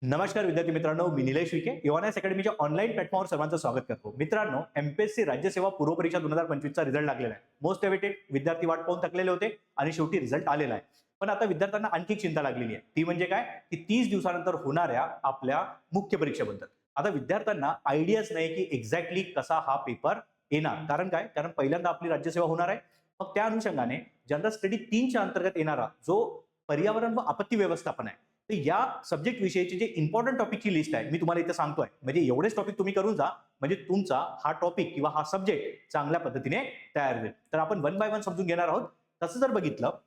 नमस्कार विद्यार्थी मित्रांनो, मी निलेश विखे एव्हानास अकॅडमीच्या ऑनलाईन प्लॅटफॉर्मवर सर्वांचं स्वागत करतो. मित्रांनो, एमपीएससी राज्यसेवा पूर्व परीक्षा 2025 चा रिझल्ट लागलेला आहे. मोस्ट अवेटेड विद्यार्थी वाट पाहून थकलेले होते आणि शेवटी रिझल्ट आलेला आहे. पण आता विद्यार्थ्यांना आणखी एक चिंता लागलेली आहे. ती म्हणजे काय, की 30 दिवसानंतर होणाऱ्या आपल्या मुख्य परीक्षेबद्दल. आता विद्यार्थ्यांना आयडियाच नाही की एक्झॅक्टली कसा हा पेपर येणार. कारण काय, कारण पहिल्यांदा आपली राज्यसेवा होणार आहे. मग त्या अनुषंगाने जनरल स्टडी 3च्या अंतर्गत येणारा जो पर्यावरण व आपत्ती व्यवस्थापन आहे, तर या सब्जेक्ट विषयीची जे इम्पॉर्टंट टॉपिकची लिस्ट आहे मी तुम्हाला इथे सांगतोय. म्हणजे एवढेच टॉपिक तुम्ही करून जा, म्हणजे तुमचा हा टॉपिक किंवा हा सब्जेक्ट चांगल्या पद्धतीने तयार होईल. तर आपण वन बाय वन समजून घेणार आहोत. तसं जर बघितलं,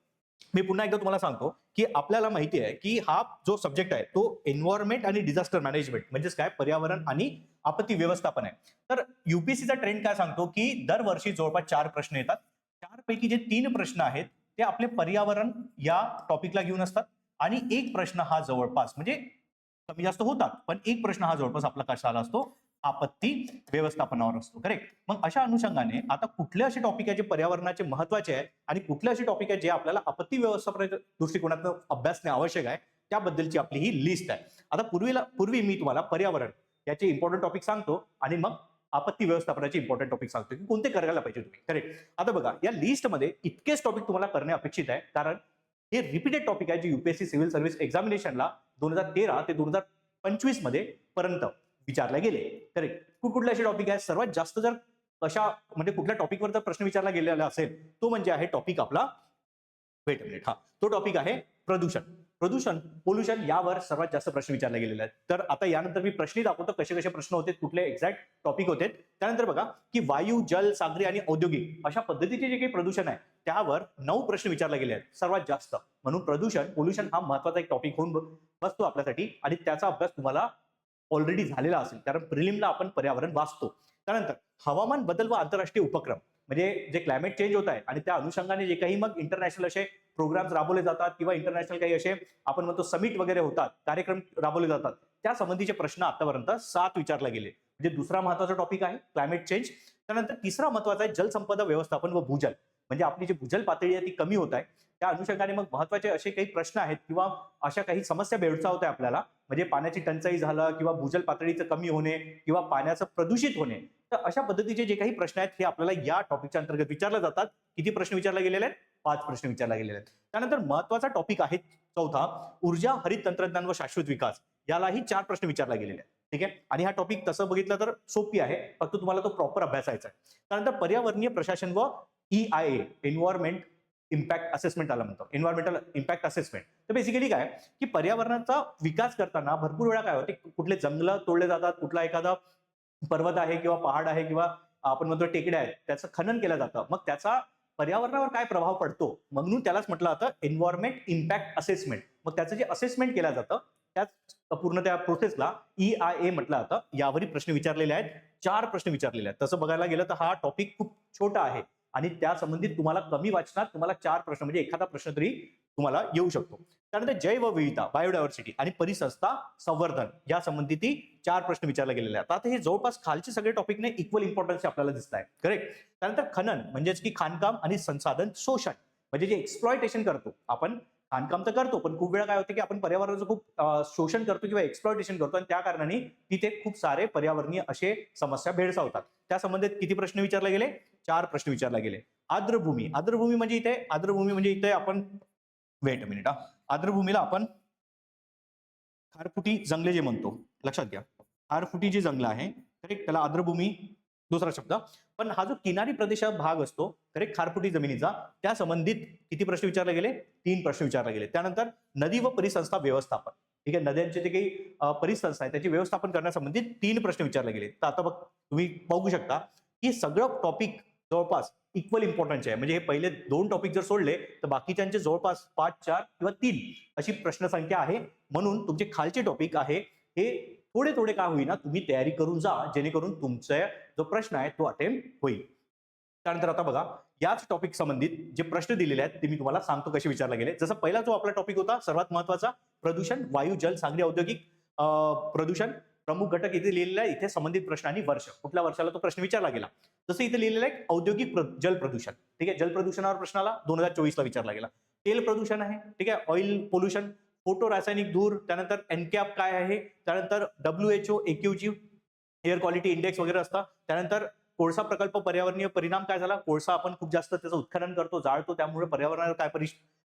मी पुन्हा एकदा तुम्हाला सांगतो की आपल्याला माहिती आहे की हा जो सब्जेक्ट आहे तो एन्व्हायरमेंट आणि डिझास्टर मॅनेजमेंट म्हणजेच काय, पर्यावरण आणि आपत्ती व्यवस्थापन आहे. तर युपीएससीचा ट्रेंड काय सांगतो की दरवर्षी जवळपास 4 प्रश्न येतात. 4 पैकी जे 3 प्रश्न आहेत ते आपले पर्यावरण या टॉपिकला घेऊन असतात आणि एक प्रश्न हा जवळपास म्हणजे कमी जास्त होतात, पण एक प्रश्न हा जवळपास आपला कशाला असतो, आपत्ती व्यवस्थापनावर असतो. करेक्ट. मग अशा अनुषंगाने आता कुठले असे टॉपिक आहे जे पर्यावरणाचे महत्वाचे आहे आणि कुठले असे टॉपिक आहे जे आपल्याला आपत्ती व्यवस्थापनाच्या दृष्टिकोनातून अभ्यासणे आवश्यक आहे, त्याबद्दलची आपली ही लिस्ट आहे. आता पूर्वी मी तुम्हाला पर्यावरण याचे इम्पॉर्टंट टॉपिक सांगतो आणि मग आपत्ती व्यवस्थापनाचे इम्पॉर्टंट टॉपिक सांगतो की कोणते करायला पाहिजे तुम्ही. करेक्ट. आता बघा, या लिस्टमध्ये इतकेच टॉपिक तुम्हाला करणे अपेक्षित आहे, कारण हे रिपीटेड टॉपिक आहे जे युपीएससी सिव्हिल सर्व्हिस एक्झामिनेशनला 2013 ते 2025 मध्ये पर्यंत विचारले गेले. करेक्ट. कुठले असे टॉपिक आहेत, सर्वात जास्त जर कशा म्हणजे कुठल्या टॉपिकवर जर प्रश्न विचारला गेलेला असेल तो म्हणजे आहे टॉपिक आपला, वेट मिनिट, हा तो टॉपिक आहे प्रदूषण. पोल्युशन यावर सर्वात जास्त प्रश्न विचारले गेलेले आहेत. तर आता यानंतर मी प्रश्न दाखवतो कसे कसे प्रश्न होते, कुठले एक्झॅक्ट टॉपिक होते. त्यानंतर बघा की वायू, जल, सागरी आणि औद्योगिक अशा पद्धतीचे जे काही प्रदूषण आहे त्यावर 9 प्रश्न विचारले गेले आहेत सर्वात जास्त. म्हणून पोल्युशन हा महत्वाचा एक टॉपिक होऊन बसतो आपल्यासाठी आणि त्याचा अभ्यास तुम्हाला ऑलरेडी झालेला असेल, कारण प्रिलिमला आपण पर्यावरण वाचतो. त्यानंतर हवामान बदल व आंतरराष्ट्रीय उपक्रम, म्हणजे जे क्लायमेट चेंज होत आहे आणि त्या अनुषंगाने जे काही मग इंटरनॅशनल असे प्रोग्राम्स राबवले जातात किंवा इंटरनॅशनल काही असे आपण म्हणतो समिट वगैरे होतात, कार्यक्रम राबवले जातात, त्या संबंधीचे प्रश्न आतापर्यंत 7 विचारले गेले. म्हणजे दुसरा महत्वाचा टॉपिक आहे क्लायमेट चेंज. त्यानंतर तिसरा महत्वाचा आहे जलसंपदा व्यवस्थापन व भूजल, म्हणजे आपली जी भूजल पातळी आहे ती कमी होत आहे. त्या अनुषंगाने मग महत्वाचे असे काही प्रश्न आहेत किंवा अशा काही समस्या भेडसावत आहे आपल्याला, म्हणजे पाण्याची टंचाई झालं किंवा भूजल पातळीचं कमी होणे किंवा पाण्याचं प्रदूषित होणे. तर अशा पद्धतीचे जे काही प्रश्न आहेत हे आपल्याला या टॉपिकच्या अंतर्गत विचारले जातात. किती प्रश्न विचारले गेलेले आहेत? 5 प्रश्न विचारले गेलेले आहेत. त्यानंतर महत्वाचा टॉपिक आहे चौथा, ऊर्जा, हरित तंत्रज्ञान व शाश्वत विकास. यालाही 4 प्रश्न विचारले गेलेले आहेत. ठीक आहे. आणि हा टॉपिक तसं बघितलं तर सोपी आहे, फक्त तुम्हाला तो प्रॉपर अभ्यासायचा आहे. त्यानंतर पर्यावरणीय प्रशासन व EIA, एन्व्हायरमेंट इम्पॅक्ट असेसमेंट आला म्हणतो, एन्व्हायरमेंटल इम्पॅक्ट असेसमेंट. तर बेसिकली काय की पर्यावरणाचा विकास करताना भरपूर वेळा काय होते, कुठले जंगल तोडले जातात, कुठला एखादा पर्वत आहे किंवा पहाड आहे किंवा आपण म्हणतो टेकड्या आहेत, त्याचं खनन केलं जातं. मग त्याचा पर्यावरणावर काय प्रभाव पडतो, म्हणून त्यालाच म्हटलं जातं एन्व्हायरमेंट इम्पॅक्ट असेसमेंट. मग त्याचं जे असेसमेंट केलं जातं त्याच पूर्ण त्या प्रोसेसला EIA म्हटलं जातं. यावरील प्रश्न विचारलेले आहेत, 4 प्रश्न विचारलेले आहेत. तसं बघायला गेलं तर हा टॉपिक खूप छोटा आहे आणि त्या संबंधित तुम्हाला कमी वाचनात तुम्हाला 4 प्रश्न म्हणजे एखादा प्रश्न तरी तुम्हाला येऊ शकतो. त्यानंतर जैवविविधता, बायोडायव्हर्सिटी आणि परिसंस्था संवर्धन या संबंधित 4 प्रश्न विचारले गेलेले आहेत. आता हे जवळपास खालचे सगळे टॉपिकने इक्वल इम्पॉर्टन्स आपल्याला दिसत आहे. करेक्ट. त्यानंतर खनन म्हणजेच की खाणकाम आणि संसाधन शोषण, म्हणजे जे एक्सप्लॉयटेशन करतो आपण. खाणकाम तर करतो, पण खूप वेळा काय होतं की आपण पर्यावरणाचं खूप शोषण करतो किंवा एक्सप्लॉयटेशन करतो आणि त्या कारणाने तिथे खूप सारे पर्यावरणीय असे समस्या भेडसावतात. त्या संबंधित किती प्रश्न विचारले गेले? 4 प्रश्न विचारले गेले. आर्द्रभूमी म्हणजे इथे आपण वेट मिनिट, आर्द्रभूमीला आपण खारफुटी जंगले जे म्हणतो, लक्षात घ्या. खारफुटी जी जंगल आहे, करेक्ट, त्याला आर्द्रभूमी दुसरा शब्द. पण हा जो किनारी प्रदेशात भाग असतो, करेक्ट, खारफुटी जमिनीचा, त्या संबंधित किती प्रश्न विचारले गेले? 3 प्रश्न विचारले गेले. त्यानंतर नदी व परिसंस्था व्यवस्थापन, ठीक आहे, नद्यांचे जे काही परिसंस्था आहे त्याचे व्यवस्थापन करण्यासंबंधित 3 प्रश्न विचारले गेले. तर आता बघ तुम्ही बघू शकता की सगळं टॉपिक जवळपास इक्वल इम्पॉर्टन्स आहे. म्हणजे हे पहिले 2 टॉपिक जर सोडले तर बाकीच्यांचे जवळपास 5, 4 किंवा 3 अशी प्रश्नसंख्या आहे. म्हणून तुमचे खालचे टॉपिक आहे हे थोडे थोडे का होईना तुम्ही तयारी करून जा, जेणेकरून तुमचा जो प्रश्न आहे तो अटेम्प्ट होईल. त्यानंतर आता बघा, याच टॉपिक संबंधित जे प्रश्न दिलेले आहेत ते मी तुम्हाला सांगतो कसे विचारले गेले. जसं पहिला जो आपला टॉपिक होता सर्वात महत्वाचा, प्रदूषण, वायू, जल, सागरी, औद्योगिक प्रदूषण, प्रमुख घटक इथे लिहिलेला आहे. इथे संबंधित प्रश्न आणि वर्ष, कुठल्या वर्षाला तो प्रश्न विचारला गेला. जसं इथे लिहिलेलं आहे औद्योगिक जल प्रदूषण, ठीक आहे, जल प्रदूषणावर प्रश्नाला 2024 ला विचारला गेला. तेल प्रदूषण आहे, ठीक आहे, ऑइल पोल्युशन फोटो रासायनिक धूर, त्यानंतर एनकॅप काय आहे, त्यानंतर WHO AQG air quality index वगैरे असतात. त्यानंतर कोळसा प्रकल्प पर्यावरणीय परिणाम काय झाला, कोळसा आपण खूप जास्त त्याचं उत्खनन करतो, जाळतो, त्यामुळे पर्यावरणावर काय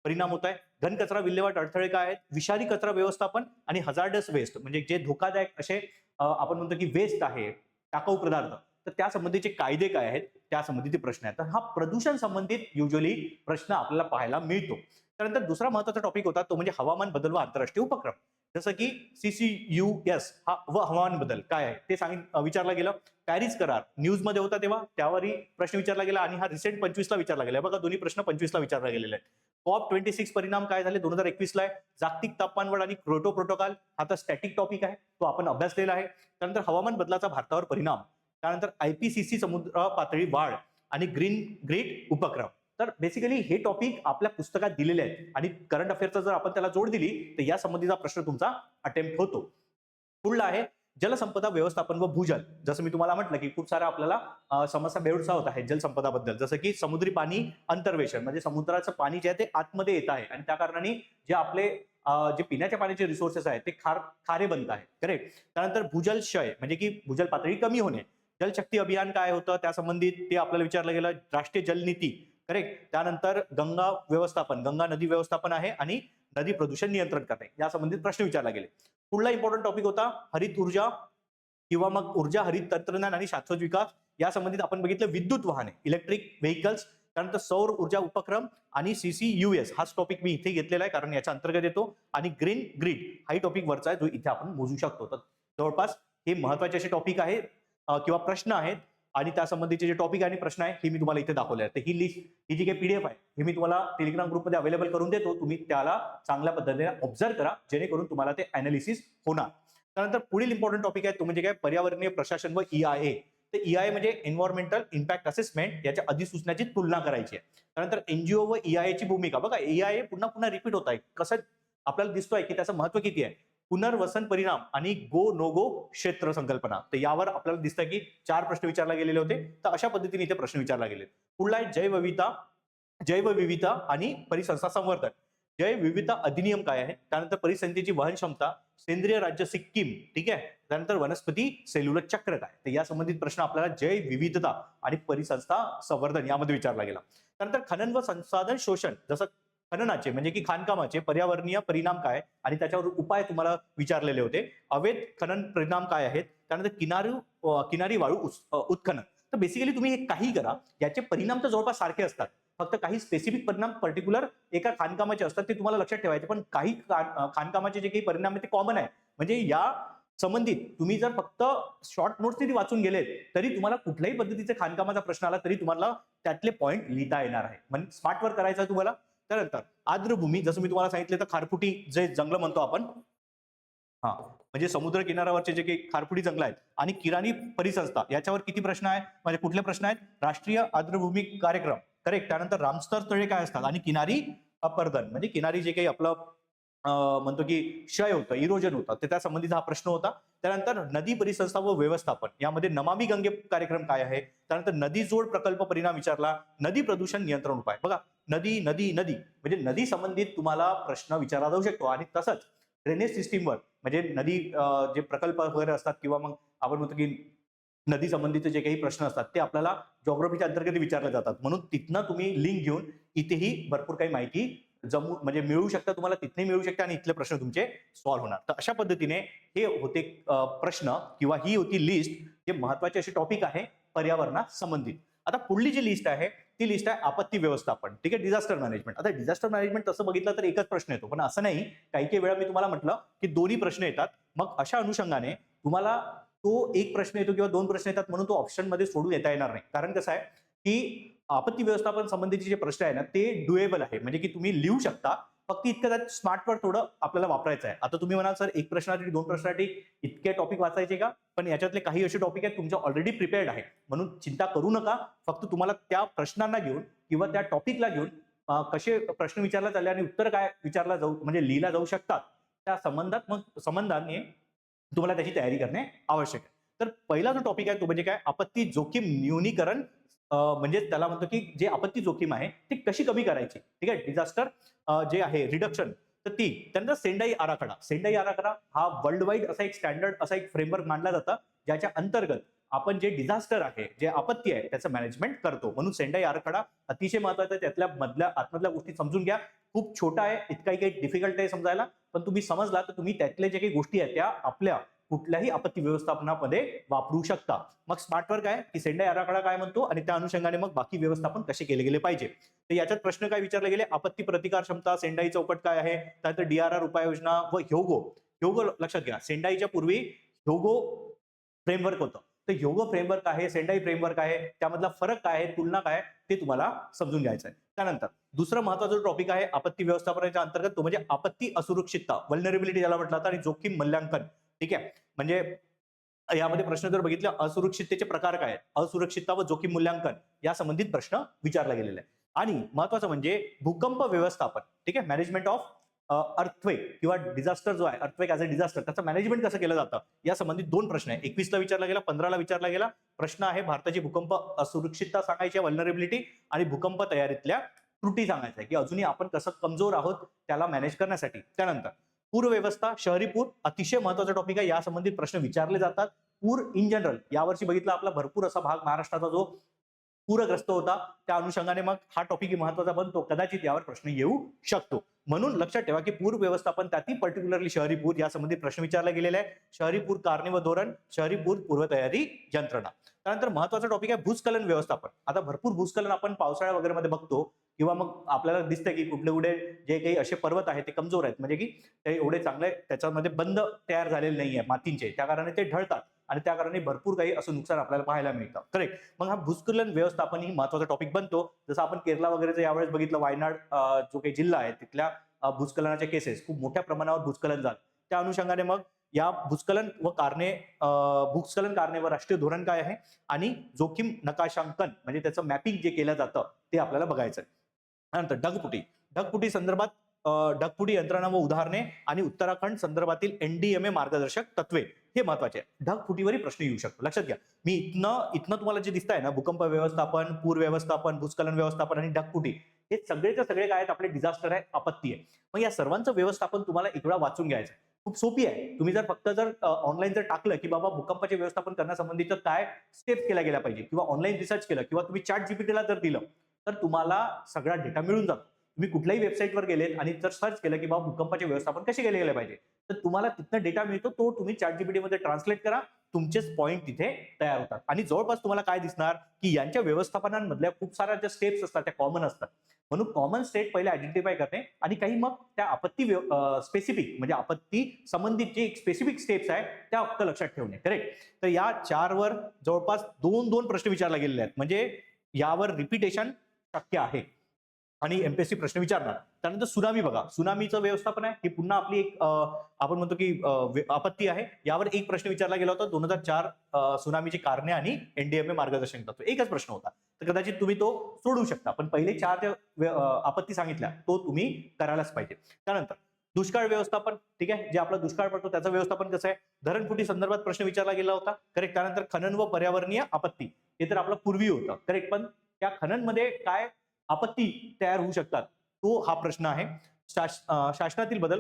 परिणाम होत आहे, घनकचरा विल्हेवाट अडथळे काय आहेत, विषारी कचरा व्यवस्थापन आणि हजार्डस वेस्ट म्हणजे जे धोकादायक असे आपण म्हणतो की वेस्ट आहे, टाकाऊ पदार्थ, तर त्या संबंधीचे कायदे काय आहेत, त्या संबंधित प्रश्न आहेत. तर हा प्रदूषण संबंधित युजली प्रश्न आपल्याला पाहायला मिळतो. त्यानंतर दुसरा महत्त्वाचा टॉपिक होता तो म्हणजे हवामान बदल व आंतरराष्ट्रीय उपक्रम. जसं की CCUS हा व हवामान बदल काय आहे ते विचारला गेलं. पॅरिस करार न्यूज मध्ये होता तेव्हा त्यावरही प्रश्न विचारला गेला आणि हा रिसेंट 25 ला विचारला गेला. बघा दोन्ही प्रश्न 25 ला विचारला गेलेले आहेत. COP26 परिणाम काय झाले 2021 ला आहे. जागतिक तापमानवाढ आणि क्योटो प्रोटोकॉल हा तर स्टॅटिक टॉपिक आहे, तो आपण अभ्यासलेला आहे. त्यानंतर हवामान बदलाचा भारतावर परिणाम, त्यानंतर IPCC समुद्र पातळी वाढ आणि ग्रीन ग्रिड उपक्रम. तर बेसिकली हे टॉपिक आपल्या पुस्तकात दिलेले आहेत आणि करंट अफेअरचा जर आपण त्याला जोड दिली तर या संबंधीचा प्रश्न तुमचा अटेम्प्ट होतो. पुढला आहे जलसंपदा व्यवस्थापन व भूजल. जसं मी तुम्हाला म्हटलं की खूप सारा आपल्याला समस्या भेडसावत आहे जलसंपदाबद्दल, जसं की समुद्री पाणी अंतर्वेशन म्हणजे समुद्राचं पाणी जे आहे ते आतमध्ये येत आहे आणि त्या कारणाने जे आपले जे पिण्याच्या पाण्याचे रिसोर्सेस आहेत ते खारे बनत आहेत. करेक्ट. त्यानंतर भूजल क्षय म्हणजे की भूजल पातळी कमी होणे. जलशक्ती अभियान काय होतं त्या संबंधित ते आपल्याला विचारलं गेलं. राष्ट्रीय जल नीती. करेक्ट. त्यानंतर गंगा व्यवस्थापन, गंगा नदी व्यवस्थापन आहे आणि नदी प्रदूषण नियंत्रण करणे या संबंधित प्रश्न विचारला गेले. पुढला इम्पॉर्टंट टॉपिक होता हरित ऊर्जा किंवा मग ऊर्जा हरित तंत्रज्ञान आणि शाश्वत विकास या संबंधित आपण बघितलं विद्युत वाहने इलेक्ट्रिक व्हेकल्स. त्यानंतर सौर ऊर्जा उपक्रम आणि CCUS हाच टॉपिक मी इथे घेतलेला आहे कारण याच्या अंतर्गत येतो. आणि ग्रीन ग्रिड हाही टॉपिक वरचा आहे जो इथे आपण मोजू शकतो. तर जवळपास हे महत्वाचे असे टॉपिक आहे किंवा प्रश्न आहेत आणि त्या संबंधीचे जे टॉपिक आणि प्रश्न आहे हे मी तुम्हाला इथे दाखवले आहे. तर ही लिस्ट ही जी काही PDF आहे हे मी तुम्हाला टेलिग्राम ग्रुपमध्ये अवेलेबल करून देतो. तुम्ही त्याला चांगल्या पद्धतीने ऑब्झर्व करा जेणेकरून तुम्हाला ते अनालिसिस होणार. त्यानंतर पुढील इम्पॉर्टंट टॉपिक आहे तो म्हणजे काय पर्यावरणीय प्रशासन व EIA. तर EIA म्हणजे एन्व्हायरमेंटल इम्पॅक्ट असेसमेंट याच्या अधिसूचनाची तुलना करायची आहे. त्यानंतर NGO व EIA ची भूमिका. बघा EIA पुन्हा पुन्हा रिपीट होत आहे. कसं आपल्याला दिसतोय की त्याचं महत्व किती आहे. पुनर्वसन परिणाम आणि गो नो गो क्षेत्र संकल्पना. तर यावर आपल्याला दिसतं की 4 प्रश्न विचारले गेलेले होते. तर अशा पद्धतीने इथे प्रश्न विचारला गेले. पुढला आहे जैवविविधता आणि परिसंस्था संवर्धन. जैवविविधता अधिनियम काय आहे, त्यानंतर परिसंस्थेची वहन क्षमता, सेंद्रिय राज्य सिक्कीम, ठीक आहे, त्यानंतर वनस्पती सेल्युलर चक्र काय. तर या संबंधित प्रश्न आपल्याला जैवविविधता आणि परिसंस्था संवर्धन यामध्ये विचारला गेला. त्यानंतर खनन व संसाधन शोषण, जसं खननाचे म्हणजे की खाणकामाचे पर्यावरणीय परिणाम काय आणि त्याच्यावर उपाय तुम्हाला विचारलेले होते. अवैध खनन परिणाम काय आहेत, त्यानंतर किनारी वाळू उत्खनन. तर बेसिकली तुम्ही हे काही करा याचे परिणाम तर जवळपास सारखे असतात, फक्त काही स्पेसिफिक परिणाम पर्टिक्युलर एका खाणकामाचे असतात ते तुम्हाला लक्षात ठेवायचे. पण काही खाणकामाचे जे काही परिणाम आहेत ते कॉमन आहे. म्हणजे या संबंधित तुम्ही जर फक्त शॉर्ट नोट्स जरी वाचून गेलेत तरी तुम्हाला कुठल्याही पद्धतीचे खाणकामाचा प्रश्न आला तरी तुम्हाला त्यातले पॉईंट लिहिता येणार आहे. म्हणजे स्मार्ट वर्क करायचं आहे तुम्हाला. त्यानंतर आर्द्रभूमी, जसं मी तुम्हाला सांगितलं तर खारफुटी जे जंगल म्हणतो आपण, म्हणजे समुद्र किनाऱ्यावरचे जे काही खारफुटी जंगल आहेत आणि किराणी परिसंस्था याच्यावर किती प्रश्न आहे, म्हणजे कुठले प्रश्न आहेत. राष्ट्रीय आर्द्रभूमी कार्यक्रम. करेक्ट. त्यानंतर रामस्तर तळे काय असतात आणि किनारी अपर्दन म्हणजे किनारी जे काही आपलं म्हणतो की क्षय होतं, इरोजन होतं, तर त्या संबंधीचा हा प्रश्न होता. त्यानंतर नदी परिसंस्था व व्यवस्थापन यामध्ये नमामि गंगे कार्यक्रम काय आहे. त्यानंतर नदी जोड प्रकल्प परिणाम विचारला. नदी प्रदूषण नियंत्रण उपाय. बघा नदी नदी नदी म्हणजे नदी संबंधित तुम्हाला प्रश्न विचारला जाऊ शकतो. आणि तसंच ड्रेनेज सिस्टीमवर म्हणजे नदी जे प्रकल्प वगैरे असतात किंवा मग आपण म्हणतो की नदी संबंधीचे जे काही प्रश्न असतात ते आपल्याला जॉग्राफीच्या अंतर्गत विचारले जातात. म्हणून तिथनं तुम्ही लिंक घेऊन इथेही भरपूर काही माहिती म्हणजे मिळू शकता, तुम्हाला तिथे मिळू शकते आणि इथले प्रश्न तुमचे सॉल्व्ह होणार. तर अशा पद्धतीने हे होते प्रश्न किंवा ही होती लिस्ट जे महत्वाचे असे टॉपिक आहे पर्यावरणा संबंधित. आता पुढली जी लिस्ट आहे ती लिस्ट आहे आपत्ती व्यवस्थापन, ठीक आहे, डिझास्टर मॅनेजमेंट. आता डिझास्टर मॅनेजमेंट तसं बघितलं तर एकच प्रश्न येतो, पण असं नाही. काही वेळा मी तुम्हाला म्हटलं की दोन्ही प्रश्न येतात. मग अशा अनुषंगाने तुम्हाला तो एक प्रश्न येतो किंवा 2 प्रश्न येतात म्हणून तो ऑप्शन मध्ये सोडून येता येणार नाही. कारण कसं आहे की आपत्ती व्यवस्थापन संबंधीचे जे प्रश्न आहे ना ते डुएबल आहे, म्हणजे की तुम्ही लिहू शकता. फक्त इतकं त्यात स्मार्टवर थोडं आपल्याला वापरायचं आहे. आता तुम्ही म्हणाल सर एक प्रश्नासाठी 2 प्रश्नासाठी इतके टॉपिक वाचायचे का, पण याच्यातले काही असे टॉपिक आहेत तुमच्या ऑलरेडी प्रिपेअर्ड आहे, म्हणून चिंता करू नका. फक्त तुम्हाला त्या प्रश्नांना घेऊन किंवा त्या टॉपिकला घेऊन कसे प्रश्न विचारला चालले आणि उत्तर काय विचारला जाऊ म्हणजे लिहिला जाऊ शकतात त्या संबंधाने तुम्हाला त्याची तयारी करणे आवश्यक आहे. तर पहिला जो टॉपिक आहे तो म्हणजे काय, आपत्ती जोखीम न्यूनीकरण. म्हणजे त्याला म्हणतो की जे आपत्ती जोखीम आहे ती कशी कमी करायची, ठीक आहे, डिझास्टर जे आहे रिडक्शन. तर ती. त्यानंतर सेंडाई आराखडा. सेंडाई आराखडा हा वर्ल्ड वाईड असा एक स्टँडर्ड असा एक फ्रेमवर्क मानला जातं, ज्याच्या अंतर्गत आपण जे डिझास्टर आहे, जे आपत्ती आहे, त्याचं मॅनेजमेंट करतो. म्हणून सेंडाई आराखडा अतिशय महत्वाचा आहे. त्यातल्या आतमधल्या गोष्टी समजून घ्या. खूप छोटा आहे, इतकाही काही डिफिकल्ट आहे समजायला, पण तुम्ही समजला तर तुम्ही त्यातल्या जे काही गोष्टी आहेत त्या आपल्या कुठल्याही आपत्ती व्यवस्थापनामध्ये वापरू शकता. मग स्मार्ट वर्क आहे की सेंडाई आराखडा काय म्हणतो आणि त्या अनुषंगाने मग बाकी व्यवस्थापन कसे केले गेले पाहिजे. तर याच्यात प्रश्न काय विचारले गेले, आपत्ती प्रतिकार क्षमता, सेंडाई चौकट काय आहे, त्यानंतर DRR उपाययोजना व ह्योगो. ह्योगो लक्षात घ्या, सेंडाईच्या पूर्वी ह्योगो फ्रेमवर्क होतं. तर ह्योगो फ्रेमवर्क आहे, सेंडाई फ्रेमवर्क आहे, त्यामधला फरक काय आहे, तुलना काय ते तुम्हाला समजून घ्यायचं आहे. त्यानंतर दुसरं महत्वाचा टॉपिक आहे आपत्ती व्यवस्थापनाच्या अंतर्गत, तो म्हणजे आपत्ती असुरक्षितता, व्हल्नरेबिलिटी ज्याला म्हटलं जातं, आणि जोखीम मूल्यांकन. ठीक आहे, म्हणजे यामध्ये प्रश्न जर बघितले, असुरक्षिततेचे प्रकार काय आहेत, असुरक्षितता व जोखीम मूल्यांकन या संबंधित प्रश्न विचारला गेलेला आहे. आणि महत्वाचं म्हणजे भूकंप व्यवस्थापन. ठीक आहे, मॅनेजमेंट ऑफ अर्थक्वेक किंवा डिझास्टर जो आहे, अर्थक्वेक ॲज अ डिझास्टर, त्याचं मॅनेजमेंट कसं केलं जातं या संबंधित 2 प्रश्न आहे. 21ला विचारला गेला, 15ला विचारला गेला. प्रश्न आहे भारताची भूकंप असुरक्षितता सांगायची, व्हल्नरेबिलिटी, आणि भूकंप तयारीतल्या त्रुटी सांगायच्या की अजूनही आपण कसं कमजोर आहोत त्याला मॅनेज करण्यासाठी. त्यानंतर पूर व्यवस्था, शहरी पूर अतिशय महत्वाचा टॉपिक आहे, या संबंधित प्रश्न विचारले जातात. पूर इन जनरल यावर्षी बघितला आपला भरपूर असा भाग महाराष्ट्राचा जो पूरग्रस्त होता, त्या अनुषंगाने मग हा टॉपिक महत्वाचा बनतो, कदाचित यावर प्रश्न येऊ शकतो. म्हणून लक्षात ठेवा की पूर व्यवस्थापन, त्यातही पर्टिक्युलरली शहरी पूर या संबंधित प्रश्न विचारला गेलेला आहे. शहरी पूर कारणे व धोरण, शहरी पूर पूर्वतयारी यंत्रणा. त्यानंतर महत्वाचा टॉपिक आहे भूस्खलन व्यवस्थापन. आता भरपूर भूस्खलन आपण पावसाळ्या वगैरे मध्ये बघतो, किंवा मग आपल्याला दिसतं की कुठले कुठे जे काही असे पर्वत आहेत ते कमजोर आहेत, म्हणजे की ते एवढे चांगले त्याच्यामध्ये बंद तयार झालेले नाहीये मातींचे, त्या कारणाने ते ढळतात आणि त्या कारणाने भरपूर काही असं नुकसान आपल्याला पाहायला मिळतं. करेक्ट. मग हा भूस्खलन व्यवस्थापन ही महत्वाचा टॉपिक बनतो. जसं आपण केरला वगैरेचं यावेळेस बघितलं, वायनाड जो काही जिल्हा आहे तिथल्या भूस्खलनाच्या केसेस खूप मोठ्या प्रमाणावर भूस्खलन झालं. त्या अनुषंगाने मग या भूस्खलन व कारणे, भूस्खलन कारणे व राष्ट्रीय धोरण काय आहे, आणि जोखीम नकाशांकन म्हणजे त्याचं मॅपिंग जे केलं जातं ते आपल्याला बघायचं आहे. त्यानंतर ढगफुटी, ढगफुटी संदर्भात ढगफुटी यंत्रणा व उदाहरणे आणि उत्तराखंड संदर्भातील NDMA मार्गदर्शक तत्वे हे महत्वाचे आहे. ढगफुटीवरही प्रश्न येऊ शकतो, लक्षात घ्या. मी इथनं तुम्हाला जे दिसत आहे ना, भूकंप व्यवस्थापन, पूर व्यवस्थापन, भूस्खलन व्यवस्थापन आणि ढगफुटी, हे सगळेच्या सगळे काय आहेत, आपले डिझास्टर आहे, आपत्ती आहे. मग या सर्वांचं व्यवस्थापन तुम्हाला एक वेळा वाचून घ्यायचं. खूप सोपी आहे. तुम्ही जर फक्त ऑनलाईन जर टाकलं की बाबा भूकंपाचे व्यवस्थापन करण्यासंबंधीचं काय स्टेप्स केल्या गेल्या पाहिजे, किंवा ऑनलाईन रिसर्च केलं, किंवा तुम्ही ChatGPTला जर दिलं, तर तुम्हाला सगळा डेटा मिळून जातो. तुम्ही कुठल्याही वेबसाईटवर गेलेत आणि जर सर्च केलं की बाबा भूकंपाचे व्यवस्थापन कसे केले गेले पाहिजे, तर तुम्हाला तिथनं डेटा मिळतो. तो तुम्ही ChatGPT मध्ये ट्रान्सलेट करा, तुमचेच पॉईंट तिथे तयार होतात. आणि जवळपास तुम्हाला काय दिसणार की यांच्या व्यवस्थापनांमधल्या खूप साऱ्या ज्या स्टेप्स असतात त्या कॉमन असतात. म्हणून कॉमन स्टेट पहिले आयडेंटिफाय करणे, आणि काही मग त्या आपत्ती स्पेसिफिक म्हणजे आपत्ती संबंधित जे स्पेसिफिक स्टेप्स आहेत त्या फक्त लक्षात ठेवणे. करेक्ट. तर या 4 वर जवळपास 2 प्रश्न विचारले गेलेले आहेत, म्हणजे यावर रिपिटेशन शक्य आहे आणि एमपीएससी प्रश्न विचारणार. त्यानंतर सुनामी बघा, सुनामीचं व्यवस्थापन आहे, ही पुन्हा आपली एक आपण म्हणतो की आपत्ती आहे. यावर एक प्रश्न विचारला गेला होता, 2004 सुनामीची कारणे आणि NDMA मार्गदर्शन तत्व, एकच प्रश्न होता. तर कदाचित तुम्ही तो सोडवू शकता, पण पहिले 4 ज्या आपत्ती सांगितल्या तो तुम्ही करायलाच पाहिजे. त्यानंतर दुष्काळ व्यवस्थापन, ठीक आहे, जे आपला दुष्काळ पडतो त्याचं व्यवस्थापन कसं आहे. धरणफुटी संदर्भात प्रश्न विचारला गेला होता. करेक्ट. त्यानंतर खनन व पर्यावरणीय आपत्ती, हे तर आपलं पूर्वी होतं. करेक्ट. पण त्या खननमध्ये काय आपत्ती तयार होऊ शकतात, तो हा प्रश्न आहे. शासनातील बदल,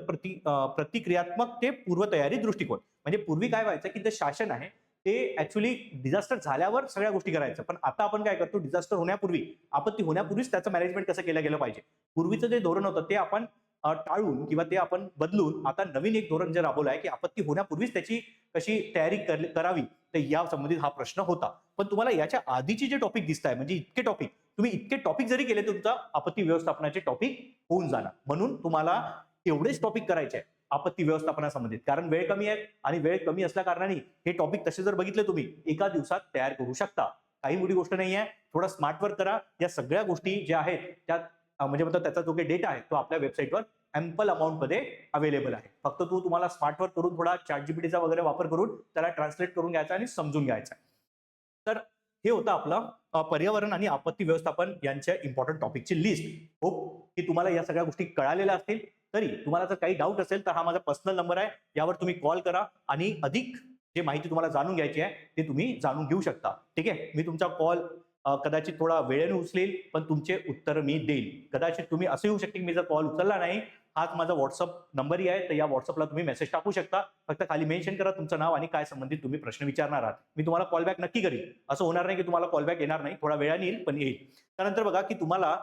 प्रतिक्रियात्मक ते पूर्वतयारी दृष्टिकोन, म्हणजे पूर्वी काय व्हायचं की जे शासन आहे ते ऍक्च्युली डिझास्टर झाल्यावर सगळ्या गोष्टी करायचं, पण आता आपण काय करतो, डिझास्टर होण्यापूर्वी, आपत्ती होण्यापूर्वीच त्याचं मॅनेजमेंट कसं केलं गेलं पाहिजे. पूर्वीचं जे धोरण होतं ते आपण टाळून किंवा ते आपण बदलून आता नवीन एक धोरण जे राबवलं आहे की आपत्ती होण्यापूर्वीच त्याची कशी तयारी करावी, तर या संबंधित हा प्रश्न होता. पण तुम्हाला याच्या आधीचे जे टॉपिक दिसत आहे, म्हणजे इतके टॉपिक, तुम्ही इतके टॉपिक जरी केले तुमचा आपत्ती व्यवस्थापनाचे टॉपिक होऊन जाणार. म्हणून तुम्हाला एवढेच टॉपिक करायचे आहे आपत्ती व्यवस्थापनासंबंधित, कारण वेळ कमी आहे आणि वेळ कमी असल्या कारणाने हे टॉपिक तसे जर बघितले तुम्ही एका दिवसात तयार करू शकता. काही मोठी गोष्ट नाही आहे. थोडा स्मार्ट वर्क करा. या सगळ्या गोष्टी ज्या आहेत त्यात म्हणजे म्हणतात त्याचा जो काही डेटा आहे तो आपल्या वेबसाईटवर अँपल अमाऊंट मध्ये अवेलेबल आहे. फक्त तुम्हाला स्मार्ट वर्क करून थोडा ChatGPTचा वगैरे वापर करून त्याला ट्रान्सलेट करून घ्यायचा आणि समजून घ्यायचा. तर हे होतं आपलं पर्यावरण आणि आपत्ती व्यवस्थापन यांच्या इम्पॉर्टंट टॉपिकची लिस्ट. होप की तुम्हाला या सगळ्या गोष्टी कळालेल्या असतील. तरी तुम्हाला जर काही डाऊट असेल तर हा माझा पर्सनल नंबर आहे, यावर तुम्ही कॉल करा आणि अधिक जे माहिती तुम्हाला जाणून घ्यायची आहे ते तुम्ही जाणून घेऊ शकता. ठीक आहे. मी तुमचा कॉल कदाचित थोडा वेळेने उचलेल, पण तुमचे उत्तर मी देईल. कदाचित तुम्ही असे होऊ शकते की मी जर कॉल उचलला नाही, हाच माझा व्हॉट्सअप नंबरही आहे, तर या व्हॉट्सअपला तुम्ही मेसेज टाकू शकता. फक्त खाली मेन्शन करा तुमचं नाव आणि काय संबंधित तुम्ही प्रश्न विचारणार आहात. मी तुम्हाला कॉल बॅक नक्की करीन. असं होणार नाही की तुम्हाला कॉल बॅक येणार नाही, थोडा वेळाने येईल पण येईल. त्यानंतर बघा की तुम्हाला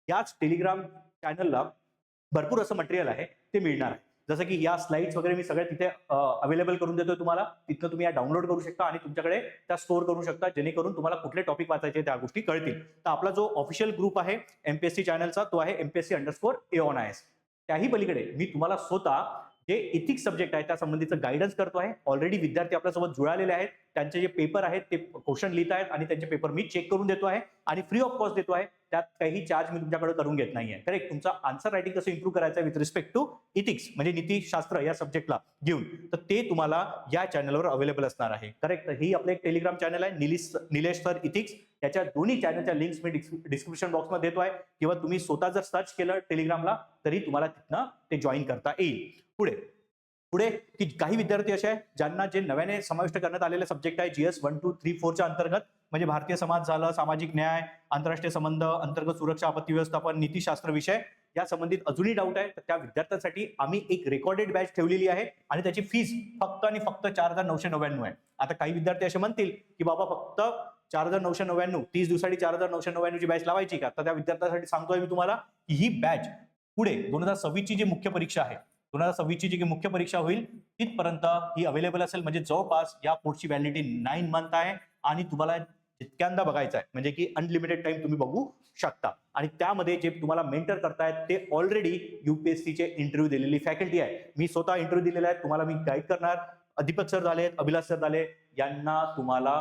याच टेलिग्राम चॅनलला भरपूर असं मटेरियल आहे ते मिळणार आहे. जसं की या स्लाइड्स वगैरे मी सगळ्या तिथे अवेलेबल करून देतोय तुम्हाला. तिथनं तुम्ही या डाउनलोड करू शकता आणि तुमच्याकडे त्या स्टोअर करू शकता, जेणेकरून तुम्हाला कुठले टॉपिक वाचायचे त्या गोष्टी कळतील. तर आपला जो ऑफिशियल ग्रुप आहे एमपीएससी चॅनलचा, तो आहे MPSC_AONIS. त्याही पलीकडे मी तुम्हाला स्वतः जे इथिक्स सब्जेक्ट आहे त्या संबंधीचं गायडन्स करतो आहे. ऑलरेडी विद्यार्थी आपल्यासोबत जुळालेले आहेत, त्यांचे जे पेपर आहेत ते क्वेश्चन लिहित आहेत आणि त्यांचे पेपर मी चेक करून देतो आहे आणि फ्री ऑफ कॉस्ट देतो आहे. त्यात काही चार्ज मी तुमच्याकडे करून घेत नाहीये. करेक्ट. तुमचा आन्सर रायटिंग कसं इम्प्रूव्ह करायचं विथ रिस्पेक्ट टू इथिक्स म्हणजे नीतिशास्त्र या सब्जेक्टला घेऊन, तर ते तुम्हाला या चॅनलवर अवेलेबल असणार आहे. करेक्ट. ही आपलं एक टेलिग्राम चॅनल आहे निलेश सर इथिक्स. त्याच्या दोन्ही चॅनलच्या लिंक्स मी डिस्क्रिप्शन बॉक्समध्ये देतो आहे, किंवा तुम्ही स्वतः जर सर्च केलं टेलिग्रामला तरी तुम्हाला तिथनं ते जॉईन करता येईल. पुढे की काही विद्यार्थी असे आहेत ज्यांना जे नव्याने समाविष्ट करण्यात आलेले सब्जेक्ट आहे GS 1, 2, 3, 4 च्या अंतर्गत, म्हणजे भारतीय समाज झालं, सामाजिक न्याय, आंतरराष्ट्रीय संबंध, अंतर्गत सुरक्षा, आपत्ती व्यवस्थापन, नीतिशास्त्र विषय, या संबंधित अजूनही डाऊट आहे तर त्या विद्यार्थ्यांसाठी आम्ही एक रेकॉर्डेड बॅच ठेवलेली आहे आणि त्याची फीस फक्त आणि फक्त 4,999 आहे. आता काही विद्यार्थी असे म्हणतील की बाबा फक्त 4,999, 30 दिवसासाठी 4,999 ची बॅच लावायची का? तर त्या विद्यार्थ्यांसाठी सांगतोय मी तुम्हाला की ही बॅच पुढे 2026 ची जी मुख्य परीक्षा आहे, 2026 ची जी मुख्य परीक्षा होईल तिथपर्यंत ही अवेलेबल असेल. म्हणजे जवळपास या कोर्सची व्हॅलिडिटी 9 मंथ आहे आणि तुम्हाला जितक्यांदा बघायचं आहे म्हणजे की अनलिमिटेड टाइम तुम्ही बघू शकता. आणि त्यामध्ये जे तुम्हाला मेंटर करतायत ते ऑलरेडी UPSCचे इंटरव्ह्यू दिलेली फॅकल्टी आहे. मी स्वतः इंटरव्ह्यू दिलेला आहे, तुम्हाला मी गाईड करणार. दीपक सर झाले, अभिलाष सर झाले, यांना तुम्हाला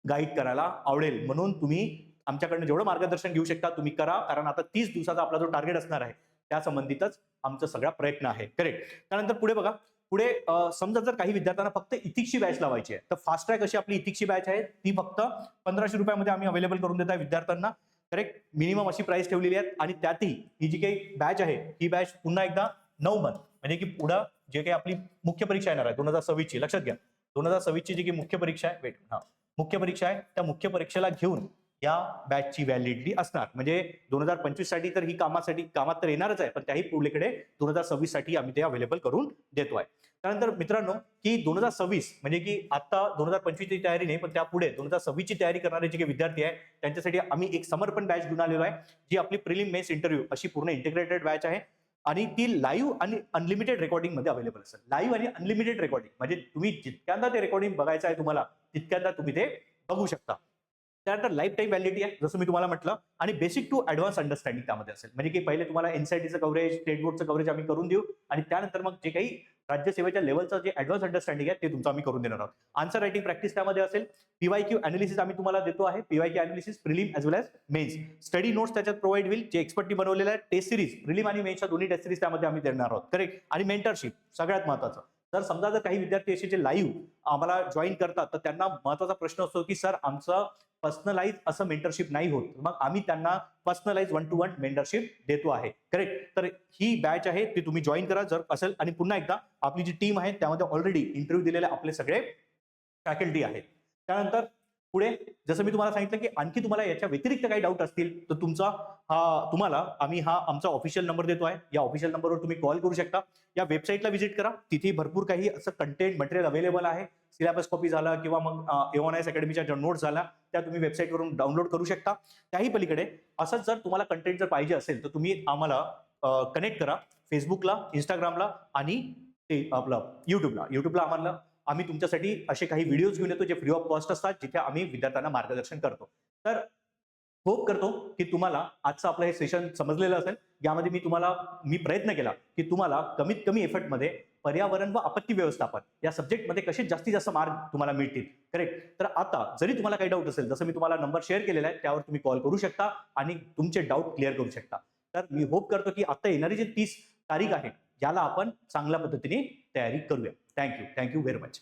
गाईड करायला आवडेल. म्हणून तुम्ही आमच्याकडनं जेवढं मार्गदर्शन घेऊ शकता तुम्ही करा, कारण आता 30 दिवसाचा आपला जो टार्गेट असणार आहे त्या संबंधितच आमचा सगळा प्रयत्न आहे. करेक्ट. त्यानंतर पुढे बघा, पुढे समजा जर काही विद्यार्थ्यांना फक्त इथिक्सची बॅच लावायची आहे तर फास्ट ट्रॅक अशी आपली इथिक्सची बॅच आहे, ती फक्त 1500 रुपयामध्ये आम्ही अवेलेबल करून देत आहे विद्यार्थ्यांना. करेक्ट. मिनिमम अशी प्राइस ठेवलेली आहे आणि त्यातही ही जी काही बॅच आहे ही बॅच पुन्हा एकदा 9 मंथ म्हणजे की पुढे जे काही आपली मुख्य परीक्षा येणार आहे 2026 ची, लक्षात घ्या 2026 ची जी काही मुख्य परीक्षा आहे, मुख्य परीक्षा आहे, त्या मुख्य परीक्षेला घेऊन या बॅचची व्हॅलिडिटी असणार. म्हणजे 2025 साठी तर ही कामात तर येणारच आहे, पण त्याही पुढेकडे 2026 साठी आम्ही ते अवेलेबल करून देतो आहे. त्यानंतर मित्रांनो की 2026 म्हणजे की आता 2025 ची तयारी नाही, पण त्यापुढे 2026 ची तयारी करणारे जे काही विद्यार्थी आहे त्यांच्यासाठी आम्ही एक समर्पण बॅच घेऊन आलेलो आहे, जी आपली प्रिलिम मेन्स इंटरव्ह्यू अशी पूर्ण इंटिग्रेटेड बॅच आहे आणि ती लाईव्ह आणि अनलिमिटेड रेकॉर्डिंग मध्ये अवेलेबल असेल. लाईव्ह आणि अनलिमिटेड रेकॉर्डिंग म्हणजे तुम्ही जितक्यांदा ते रेकॉर्डिंग बघायचं आहे तुम्हाला तितक्यांदा तुम्ही ते बघू शकता. त्यानंतर लाईफ टाईम व्हॅलिडिटी आहे जसं मी तुम्हाला म्हटलं, आणि बेसिक टू ऍडव्हान्स अंडरस्टँडिंग त्यामध्ये असेल. म्हणजे की पहिले तुम्हाला NCERTचं कव्हरेज, स्टेट बोर्डचं कव्हरेज आम्ही करून देऊ आणि त्यानंतर मग जे काही राज्यसेवेच्या लेवलचं जे ऍडव्हान्स अंडरस्टँडिंग आहे ते तुमचं आम्ही करून देणार आहोत. आन्सर रायटिंग प्रॅक्टिस त्यामध्ये असेल. PYQ अनालिसिस आम्ही तुम्हाला देतो आहे, PYQ अनालिसिस प्रिलिम एज वेल एज मेन्स. स्टडी नोट्स त्याच्यात प्रोव्हाइड होईल जे एक्सपर्टनी बनवलेलं आहे. टेस्ट सिरीज प्रिलिम आणि मेन्सच्या दोन्ही टेस्ट सिरीज त्यामध्ये आम्ही देणार आहोत. करेक्ट. आणि मेंटरशिप सगळ्यात महत्त्वाचं. तर समजा जर काही विद्यार्थी असे जे लाईव्ह आम्हाला जॉईन करतात तर त्यांना महत्त्वाचा प्रश्न असतो की सर आमचं पर्सनलाइज असं मेंटरशिप नाही होत, मग आम्ही त्यांना पर्सनलाइज 1-to-1 मेंटरशिप देतो आहे. करेक्ट. तर ही बॅच आहे ती तुम्ही जॉईन करा जर असेल. आणि पुन्हा एकदा आपली जी टीम आहे त्यामध्ये ऑलरेडी इंटरव्ह्यू दिलेले आपले सगळे फॅकल्टी आहेत. त्यानंतर पुढे जसं मी तुम्हाला सांगितलं की आणखी तुम्हाला याच्या व्यतिरिक्त काही डाऊट असतील तर तुम्हाला आम्ही आमचा ऑफिशियल नंबर देतो आहे, या ऑफिशियल नंबरवर तुम्ही कॉल करू शकता. या वेबसाईटला व्हिजिट करा, तिथे भरपूर काही असं कंटेंट मटेरियल अवेलेबल आहे. सिलेबस कॉपी झाला किंवा मग AONIS अकॅडमीच्या ज्या नोट्स झाल्या त्या तुम्ही वेबसाईटवरून डाउनलोड करू शकता. त्याही पलीकडे असंच जर तुम्हाला कंटेंट जर पाहिजे असेल तर तुम्ही आम्हाला कनेक्ट करा फेसबुकला, इंस्टाग्रामला आणि ते आपलं युट्यूबला आम्ही तुमच्यासाठी असे काही व्हिडिओज घेऊन येतो जे फ्री ऑफ कॉस्ट असतात, जिथे आम्ही विद्यार्थ्यांना मार्गदर्शन करतो. तर होप करतो की तुम्हाला आजचं आपलं हे सेशन समजलेलं असेल. यामध्ये मी प्रयत्न केला की तुम्हाला कमीत कमी एफर्टमध्ये पर्यावरण व आपत्ती व्यवस्थापन या सब्जेक्टमध्ये कसे जास्तीत जास्त मार्क तुम्हाला मिळतील. करेक्ट. तर आता जरी तुम्हाला काही डाऊट असेल, जसं मी तुम्हाला नंबर शेअर केलेला आहे त्यावर तुम्ही कॉल करू शकता आणि तुमचे डाऊट क्लिअर करू शकता. तर मी होप करतो की आता येणारी जी 30 तारीख आहे याला आपण चांगल्या पद्धतीने तयारी करूया. Thank you very much.